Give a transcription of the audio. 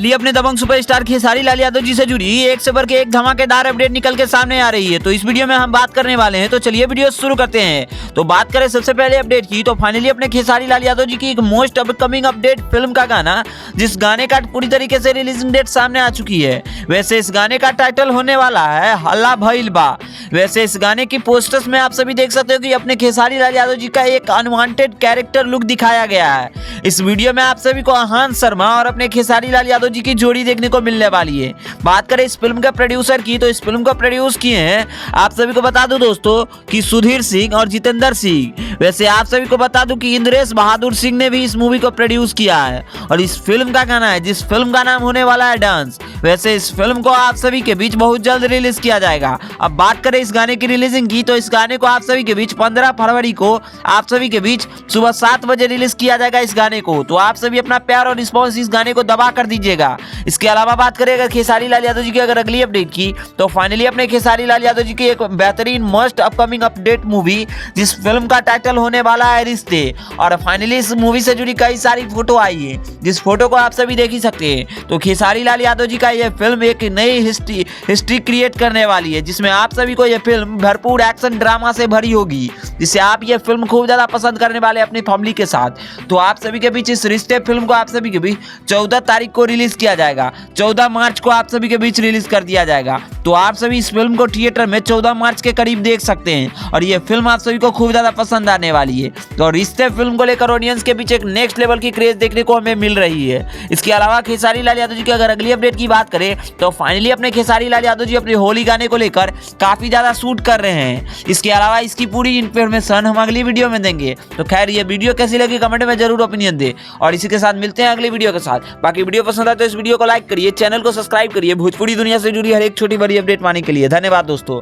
Finally अपने दबंग superstar Khesari Lal Yadav ji से जुड़ी एक से बढ़ के एक धमाकेदार अपडेट निकल के सामने आ रही है। तो इस वीडियो में हम बात करने वाले हैं, तो चलिए वीडियो शुरू करते हैं। तो बात करें सबसे पहले अपडेट की, तो फाइनली अपने खेसारी लाल यादव जी की एक मोस्ट अपकमिंग अपडेट फिल्म का गाना, जिस गाने का पूरी तरीके से रिलीजिंग डेट सामने आ चुकी है। वैसे इस गाने का टाइटल होने वाला है हल्ला भइल बा। वैसे इस गाने की पोस्टर्स में आप सभी देख सकते हो कि अपने खेसारी लाल यादव जी का एक अनवांटेड कैरेक्टर लुक दिखाया गया है। इस वीडियो में आप सभी को आहान शर्मा और अपने खेसारी लाल यादव जी की जोड़ी देखने को मिलने वाली है। बात करें इस फिल्म के प्रोड्यूसर की, तो इस फिल्म को प्रोड्यूस किए हैं, आप सभी को बता दूं दोस्तों, कि सुधीर सिंह और जितेंद्र सिंह। वैसे आप सभी को बता दूं कि इंद्रेश बहादुर सिंह ने भी इस मूवी को प्रोड्यूस किया है और इस फिल्म का गाना है, जिस फिल्म का नाम होने वाला है डांस। वैसे इस फिल्म को आप सभी के बीच बहुत जल्द रिलीज किया जाएगा। अब बात करें इस गाने की रिलीजिंग की, तो इस गाने को आप सभी के बीच 15 फरवरी को आप सभी के बीच सुबह 7 बजे रिलीज किया जाएगा इस गाने को। तो आप सभी अपना प्यार और रिस्पॉन्स इस गाने को दबा कर दीजिएगा। इसके अलावा बात करें अगर खेसारी लाल यादव जी की अगर अगली अपडेट की, तो फाइनली अपने खेसारी लाल यादव जी की एक बेहतरीन मस्ट अपकमिंग अपडेट मूवी, जिस फिल्म का टाइटल होने वाला है रिश्ते, और फाइनली इस मूवी से जुड़ी कई सारी फोटो आई है, जिस फोटो को आप सभी देख ही सकते हैं। तो खेसारी लाल यादव जी का यह फिल्म एक नई हिस्ट्री क्रिएट करने वाली है, जिसमें आप सभी को यह फिल्म भरपूर एक्शन ड्रामा से भरी होगी, जिससे आप यह फिल्म खूब ज्यादा पसंद करने वाले अपनी फैमिली के साथ। तो आप सभी के बीच इस रिश्ते फिल्म को आप सभी के बीच 14 तारीख को रिलीज किया जाएगा। 14 मार्च को आप सभी के बीच रिलीज कर दिया जाएगा। तो आप सभी इस फिल्म को थिएटर में 14 मार्च के करीब देख सकते हैं और यह फिल्म आप सभी को खूब ज्यादा पसंद आने वाली है। तो रिश्ते फिल्म को लेकर ऑडियंस के बीच एक नेक्स्ट लेवल की क्रेज देखने को हमें मिल रही है। इसके अलावा खेसारी लाल यादव जी की अगर अगली अपडेट की बात करें, तो फाइनली अपने खेसारी लाल यादव जी अपने होली गाने को लेकर काफी ज्यादा शूट कर रहे हैं। इसके अलावा इसकी पूरी इंफॉर्मेशन हम अगली वीडियो में देंगे। तो खैर ये वीडियो कैसी लगी कमेंट में जरूर ओपिनियन दे, और इसी के साथ मिलते हैं अगली वीडियो के साथ। बाकी वीडियो पसंद आए तो इस वीडियो को लाइक करिए, चैनल को सब्सक्राइब करिए भोजपुरी दुनिया से जुड़ी हर एक छोटी बड़ी अपडेट पाने के लिए। धन्यवाद दोस्तों।